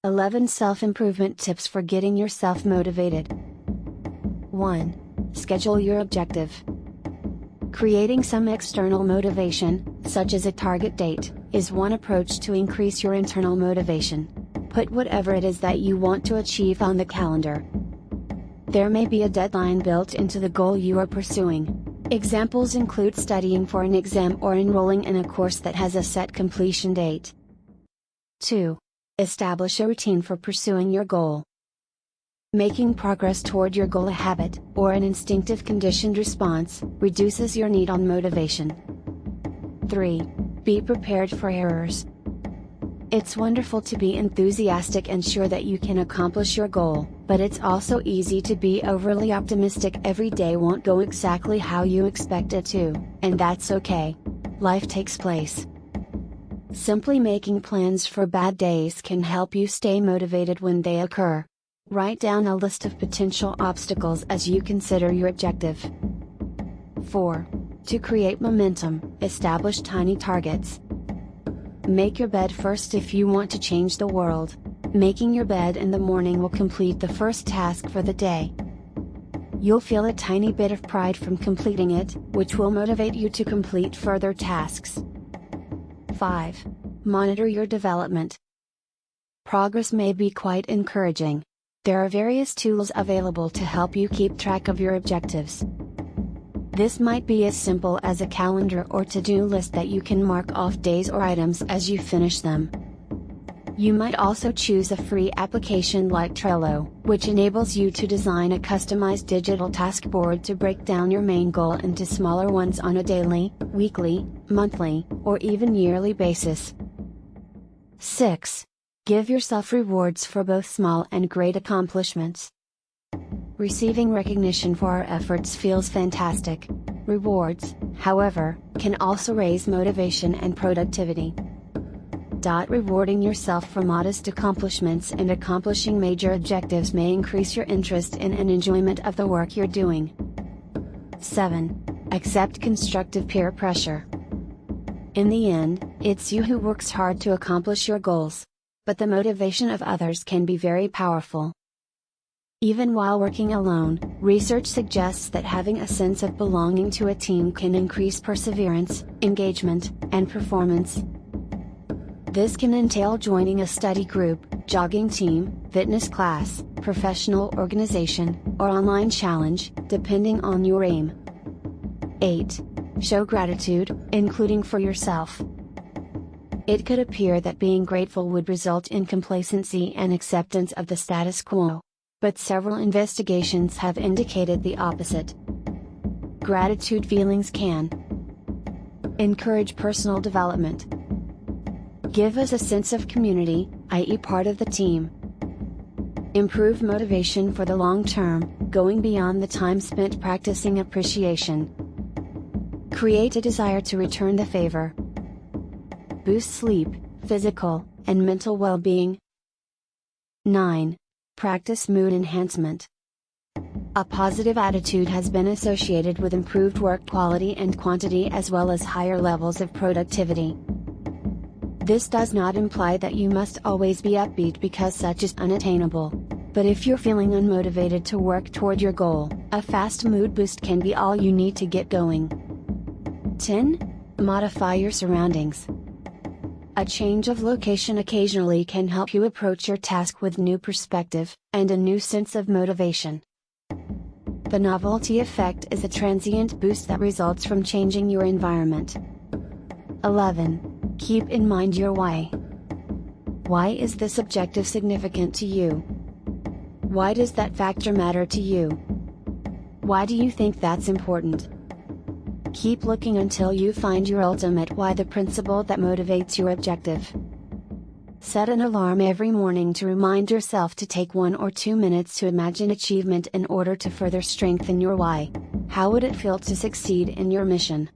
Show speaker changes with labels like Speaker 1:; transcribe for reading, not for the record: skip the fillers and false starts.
Speaker 1: 11 Self-improvement tips for getting yourself motivated. 1. Schedule your objective. Creating some external motivation, such as a target date, is one approach to increase your internal motivation. Put whatever it is that you want to achieve on the calendar. There may be a deadline built into the goal you are pursuing. Examples include studying for an exam or enrolling in a course that has a set completion date. 2. Establish a routine for pursuing your goal. Making progress toward your goal a habit, or an instinctive conditioned response, reduces your need on motivation. 3. Be prepared for errors. It's wonderful to be enthusiastic and sure that you can accomplish your goal, but it's also easy to be overly optimistic. Every day won't go exactly how you expect it to, and that's okay. Life takes place. Simply making plans for bad days can help you stay motivated when they occur. Write down a list of potential obstacles as you consider your objective. 4. To create momentum, establish tiny targets. Make your bed first if you want to change the world. Making your bed in the morning will complete the first task for the day. You'll feel a tiny bit of pride from completing it, which will motivate you to complete further tasks. 5. Monitor your development. Progress may be quite encouraging. There are various tools available to help you keep track of your objectives. This might be as simple as a calendar or to-do list that you can mark off days or items as you finish them. You might also choose a free application like Trello, which enables you to design a customized digital task board to break down your main goal into smaller ones on a daily, weekly, monthly, or even yearly basis. 6. Give yourself rewards for both small and great accomplishments. Receiving recognition for our efforts feels fantastic. Rewards, however, can also raise motivation and productivity. Rewarding yourself for modest accomplishments and accomplishing major objectives may increase your interest in and enjoyment of the work you're doing. 7. Accept constructive peer pressure. In the end, it's you who works hard to accomplish your goals. But the motivation of others can be very powerful. Even while working alone, research suggests that having a sense of belonging to a team can increase perseverance, engagement, and performance. This can entail joining a study group, jogging team, fitness class, professional organization, or online challenge, depending on your aim. 8. Show gratitude, including for yourself. It could appear that being grateful would result in complacency and acceptance of the status quo. But several investigations have indicated the opposite. Gratitude feelings can encourage personal development, give us a sense of community, i.e., part of the team, improve motivation for the long term, going beyond the time spent practicing appreciation, create a desire to return the favor, boost sleep, physical, and mental well-being. 9. Practice mood enhancement. A positive attitude has been associated with improved work quality and quantity as well as higher levels of productivity. This does not imply that you must always be upbeat because such is unattainable. But if you're feeling unmotivated to work toward your goal, a fast mood boost can be all you need to get going. 10. Modify your surroundings. A change of location occasionally can help you approach your task with new perspective, and a new sense of motivation. The novelty effect is a transient boost that results from changing your environment. 11. Keep in mind your why. Why is this objective significant to you? Why does that factor matter to you? Why do you think that's important? Keep looking until you find your ultimate why, the principle that motivates your objective. Set an alarm every morning to remind yourself to take 1 or 2 minutes to imagine achievement in order to further strengthen your why. How would it feel to succeed in your mission?